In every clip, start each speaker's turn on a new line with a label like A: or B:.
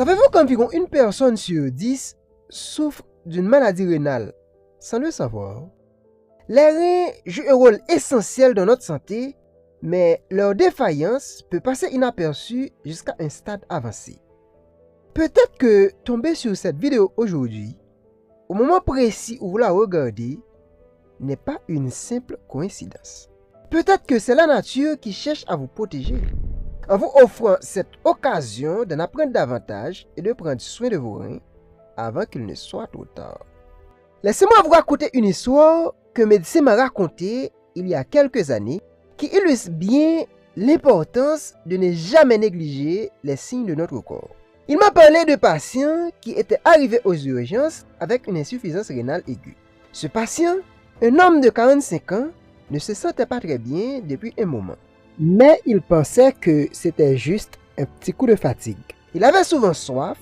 A: Savez-vous qu'environ une personne sur 10 souffre d'une maladie rénale sans le savoir? Les reins jouent un rôle essentiel dans notre santé, mais leur défaillance peut passer inaperçue jusqu'à un stade avancé. Peut-être que tomber sur cette vidéo aujourd'hui, au moment précis où vous la regardez, n'est pas une simple coïncidence. Peut-être que c'est la nature qui cherche à vous protéger, en vous offrant cette occasion d'en apprendre davantage et de prendre soin de vos reins avant qu'il ne soit trop tard. Laissez-moi vous raconter une histoire qu'un médecin m'a racontée il y a quelques années qui illustre bien l'importance de ne jamais négliger les signes de notre corps. Il m'a parlé de patients qui étaient arrivés aux urgences avec une insuffisance rénale aiguë. Ce patient, un homme de 45 ans, ne se sentait pas très bien depuis un moment. Mais il pensait que c'était juste un petit coup de fatigue. Il avait souvent soif,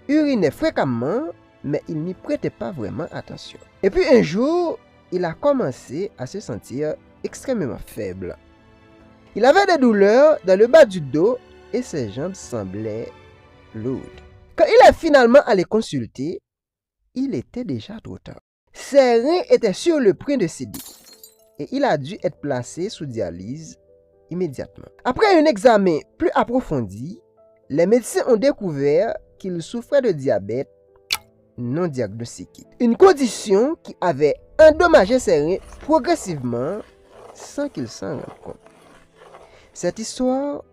A: urinait fréquemment, mais il n'y prêtait pas vraiment attention. Et puis un jour, il a commencé à se sentir extrêmement faible. Il avait des douleurs dans le bas du dos et ses jambes semblaient lourdes. Quand il est finalement allé consulter, il était déjà trop tard. Ses reins étaient sur le point de céder et il a dû être placé sous dialyse immédiatement. Après un examen plus approfondi, les médecins ont découvert qu'il souffrait de diabète non diagnostiqué. Une condition qui avait endommagé ses reins progressivement sans qu'il s'en rende compte. Cette histoire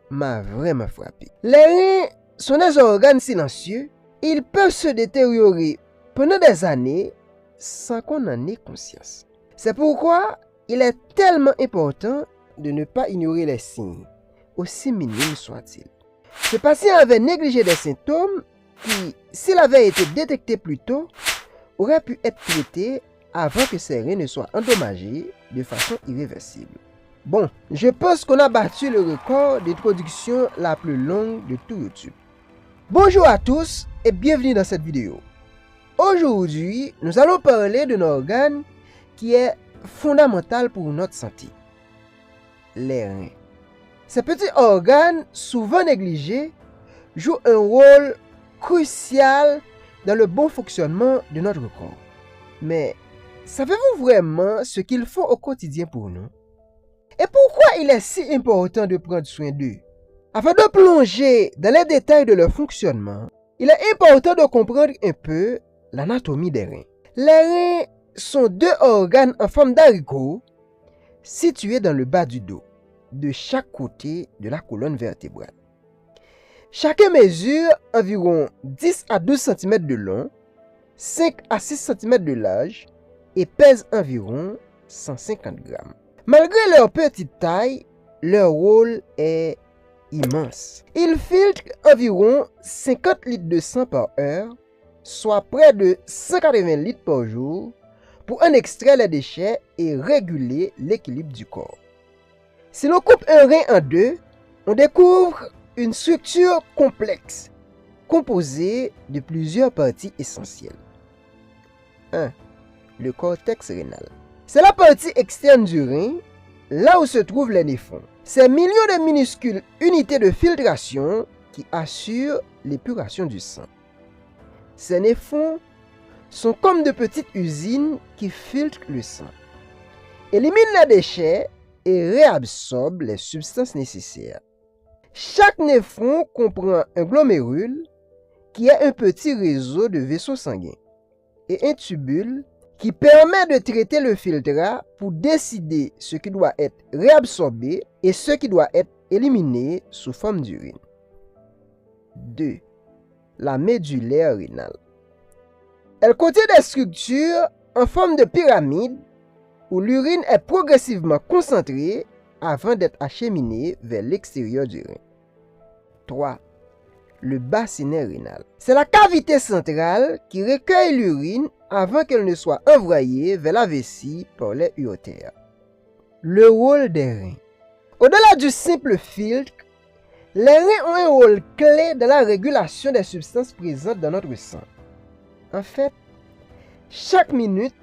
A: m'a vraiment frappé. Les reins sont des organes silencieux. Ils peuvent se détériorer pendant des années sans qu'on en ait conscience. C'est pourquoi il est tellement important de ne pas ignorer les signes, aussi minimes soient-ils. Ce patient avait négligé des symptômes qui, s'il avait été détecté plus tôt, auraient pu être traités avant que ses reins ne soient endommagés de façon irréversible. Bon, je pense qu'on a battu le record d'introduction la plus longue de tout YouTube. Bonjour à tous et bienvenue dans cette vidéo. Aujourd'hui, nous allons parler d'un organe qui est fondamental pour notre santé. Les reins. Ces petits organes, souvent négligés, jouent un rôle crucial dans le bon fonctionnement de notre corps. Mais savez-vous vraiment ce qu'ils font au quotidien pour nous? Et pourquoi il est si important de prendre soin d'eux? Afin de plonger dans les détails de leur fonctionnement, il est important de comprendre un peu l'anatomie des reins. Les reins sont deux organes en forme d'haricot situés dans le bas du dos, de chaque côté de la colonne vertébrale. Chacun mesure environ 10 à 12 cm de long, 5 à 6 cm de large et pèse environ 150 grammes. Malgré leur petite taille, leur rôle est immense. Ils filtrent environ 50 litres de sang par heure, soit près de 180 litres par jour, pour en extraire les déchets et réguler l'équilibre du corps. Si l'on coupe un rein en deux, on découvre une structure complexe, composée de plusieurs parties essentielles. 1. Le cortex rénal. C'est la partie externe du rein, là où se trouvent les néphron. Ces millions de minuscules unités de filtration qui assurent l'épuration du sang. Ces néphrons sont comme de petites usines qui filtrent le sang, éliminent les déchets et réabsorbent les substances nécessaires. Chaque néphron comprend un glomérule qui est un petit réseau de vaisseaux sanguins et un tubule qui permet de traiter le filtrat pour décider ce qui doit être réabsorbé et ce qui doit être éliminé sous forme d'urine. 2. La médullaire rénale. Elle contient des structures en forme de pyramide où l'urine est progressivement concentrée avant d'être acheminée vers l'extérieur du rein. 3. Le bassinet rénal. C'est la cavité centrale qui recueille l'urine avant qu'elle ne soit envoyée vers la vessie par les urétères. Le rôle des reins. Au-delà du simple filtre, les reins ont un rôle clé dans la régulation des substances présentes dans notre sang. En fait, chaque minute,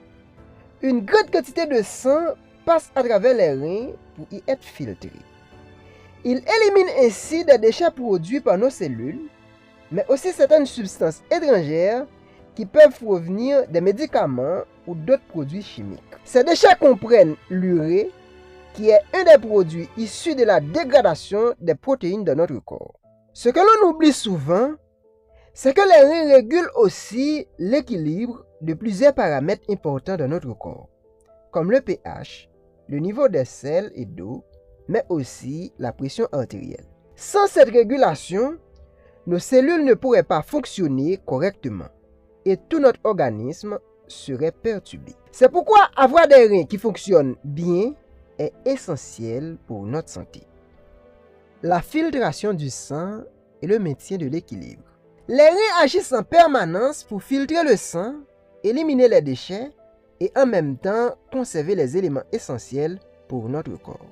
A: une grande quantité de sang passe à travers les reins pour y être filtré. Il élimine ainsi des déchets produits par nos cellules, mais aussi certaines substances étrangères qui peuvent provenir des médicaments ou d'autres produits chimiques. Ces déchets comprennent l'urée, qui est un des produits issus de la dégradation des protéines de notre corps. Ce que l'on oublie souvent, c'est que les reins régulent aussi l'équilibre de plusieurs paramètres importants de notre corps, comme le pH, le niveau des sels et d'eau, mais aussi la pression artérielle. Sans cette régulation, nos cellules ne pourraient pas fonctionner correctement et tout notre organisme serait perturbé. C'est pourquoi avoir des reins qui fonctionnent bien est essentiel pour notre santé. La filtration du sang et le maintien de l'équilibre. Les reins agissent en permanence pour filtrer le sang, éliminer les déchets et en même temps conserver les éléments essentiels pour notre corps.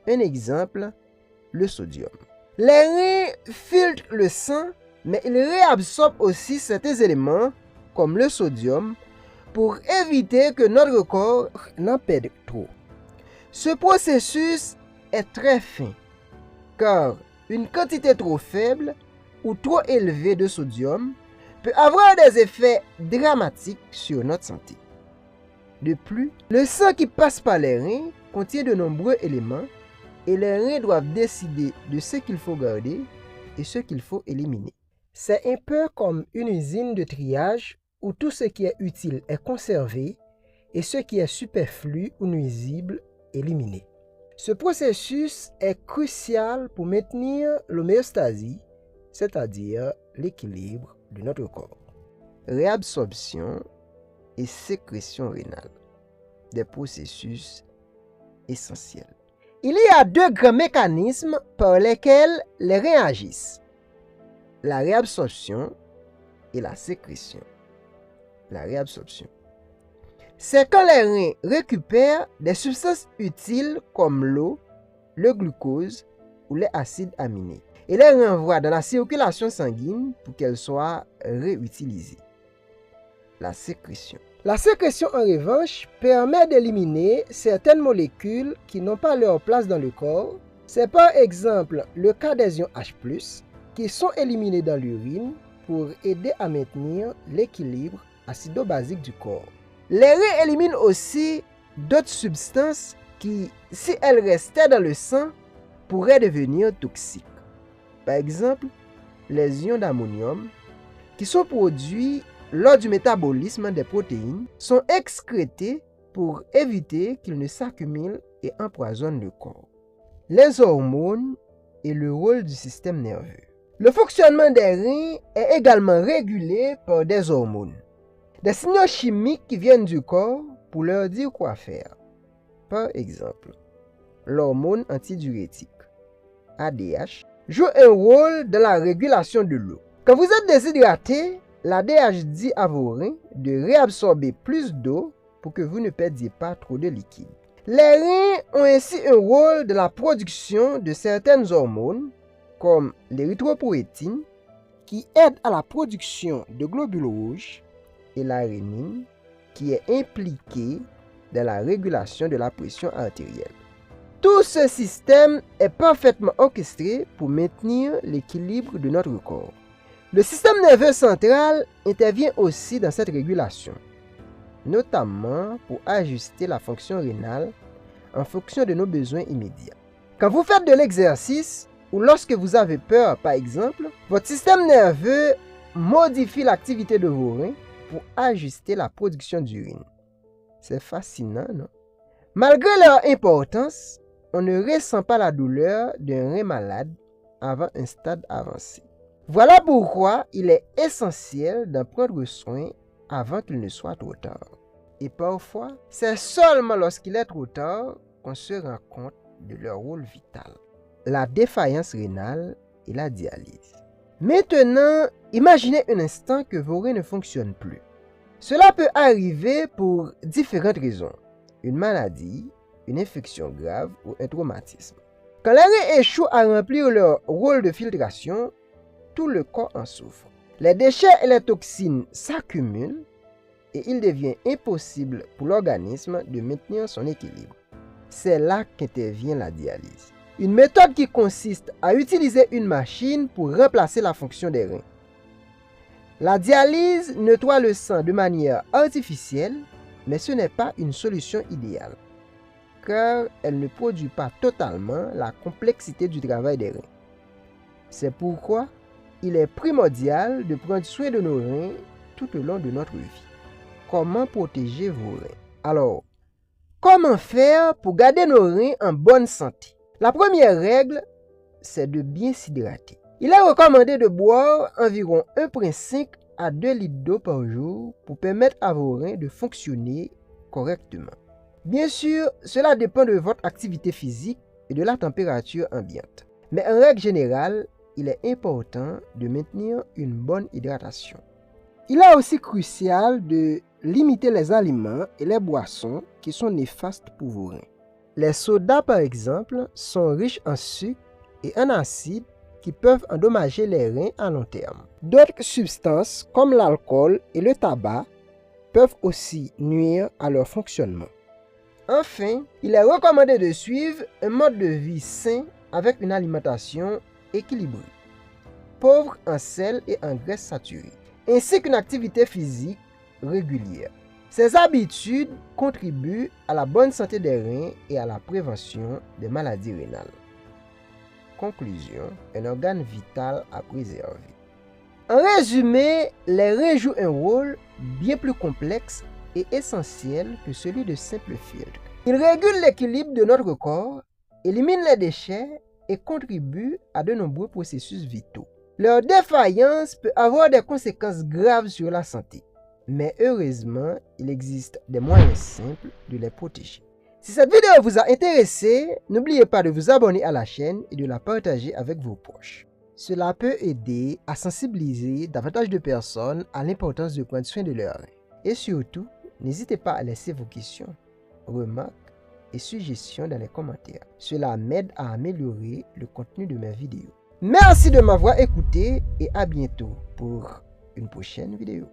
A: Un exemple, le sodium. Les reins filtrent le sang, mais ils réabsorbent aussi certains éléments comme le sodium pour éviter que notre corps n'en perde trop. Ce processus est très fin, car une quantité trop faible ou trop élevée de sodium peut avoir des effets dramatiques sur notre santé. De plus, le sang qui passe par les reins contient de nombreux éléments et les reins doivent décider de ce qu'il faut garder et ce qu'il faut éliminer. C'est un peu comme une usine de triage où tout ce qui est utile est conservé et ce qui est superflu ou nuisible éliminé. Ce processus est crucial pour maintenir l'homéostasie, c'est-à-dire l'équilibre de notre corps. Réabsorption et sécrétion rénale, des processus essentiels. Il y a deux grands mécanismes par lesquels les reins agissent: la réabsorption et la sécrétion. La réabsorption, c'est quand les reins récupèrent des substances utiles comme l'eau, le glucose ou les acides aminés et les renvoient dans la circulation sanguine pour qu'elles soient réutilisées. La sécrétion. La sécrétion, en revanche, permet d'éliminer certaines molécules qui n'ont pas leur place dans le corps. C'est par exemple le cas des ions H+, qui sont éliminés dans l'urine pour aider à maintenir l'équilibre acido-basique du corps. Les reins éliminent aussi d'autres substances qui, si elles restaient dans le sang, pourraient devenir toxiques. Par exemple, les ions d'ammonium, qui sont produits lors du métabolisme des protéines, sont excrétés pour éviter qu'ils ne s'accumulent et empoisonnent le corps. Les hormones et le rôle du système nerveux. Le fonctionnement des reins est également régulé par des hormones, des signaux chimiques qui viennent du corps pour leur dire quoi faire. Par exemple, l'hormone antidiurétique, ADH, joue un rôle dans la régulation de l'eau. Quand vous êtes déshydraté, l'ADH dit à vos reins de réabsorber plus d'eau pour que vous ne perdiez pas trop de liquide. Les reins ont ainsi un rôle dans la production de certaines hormones, comme l'érythropoïétine, qui aide à la production de globules rouges, et la rénine, qui est impliquée dans la régulation de la pression artérielle. Tout ce système est parfaitement orchestré pour maintenir l'équilibre de notre corps. Le système nerveux central intervient aussi dans cette régulation, notamment pour ajuster la fonction rénale en fonction de nos besoins immédiats. Quand vous faites de l'exercice ou lorsque vous avez peur, par exemple, votre système nerveux modifie l'activité de vos reins pour ajuster la production d'urine. C'est fascinant, non? Malgré leur importance, on ne ressent pas la douleur d'un rein malade avant un stade avancé. Voilà pourquoi il est essentiel d'en prendre soin avant qu'il ne soit trop tard. Et parfois, c'est seulement lorsqu'il est trop tard qu'on se rend compte de leur rôle vital. La défaillance rénale et la dialyse. Maintenant, imaginez un instant que vos reins ne fonctionnent plus. Cela peut arriver pour différentes raisons. Une maladie, une infection grave ou un traumatisme. Quand les reins échouent à remplir leur rôle de filtration, tout le corps en souffre. Les déchets et les toxines s'accumulent et il devient impossible pour l'organisme de maintenir son équilibre. C'est là qu'intervient la dialyse. une méthode qui consiste à utiliser une machine pour remplacer la fonction des reins. La dialyse nettoie le sang de manière artificielle, mais ce n'est pas une solution idéale, car elle ne produit pas totalement la complexité du travail des reins. C'est pourquoi il est primordial de prendre soin de nos reins tout au long de notre vie. Comment protéger vos reins? Alors, comment faire pour garder nos reins en bonne santé? La première règle, c'est de bien s'hydrater. Il est recommandé de boire environ 1,5 à 2 litres d'eau par jour pour permettre à vos reins de fonctionner correctement. Bien sûr, cela dépend de votre activité physique et de la température ambiante. Mais en règle générale, il est important de maintenir une bonne hydratation. Il est aussi crucial de limiter les aliments et les boissons qui sont néfastes pour vos reins. Les sodas, par exemple, sont riches en sucre et en acide qui peuvent endommager les reins à long terme. D'autres substances, comme l'alcool et le tabac, peuvent aussi nuire à leur fonctionnement. Enfin, il est recommandé de suivre un mode de vie sain avec une alimentation équilibrée, pauvre en sel et en graisses saturées, ainsi qu'une activité physique régulière. Ces habitudes contribuent à la bonne santé des reins et à la prévention des maladies rénales. Conclusion, un organe vital à préserver. En résumé, les reins jouent un rôle bien plus complexe et essentiel que celui de simples filtres. Ils régulent l'équilibre de notre corps, éliminent les déchets et contribuent à de nombreux processus vitaux. Leur défaillance peut avoir des conséquences graves sur la santé. Mais heureusement, il existe des moyens simples de les protéger. Si cette vidéo vous a intéressé, n'oubliez pas de vous abonner à la chaîne et de la partager avec vos proches. Cela peut aider à sensibiliser davantage de personnes à l'importance de prendre soin de leurs reins. Et surtout, n'hésitez pas à laisser vos questions, remarques et suggestions dans les commentaires. Cela m'aide à améliorer le contenu de mes vidéos. Merci de m'avoir écouté et à bientôt pour une prochaine vidéo.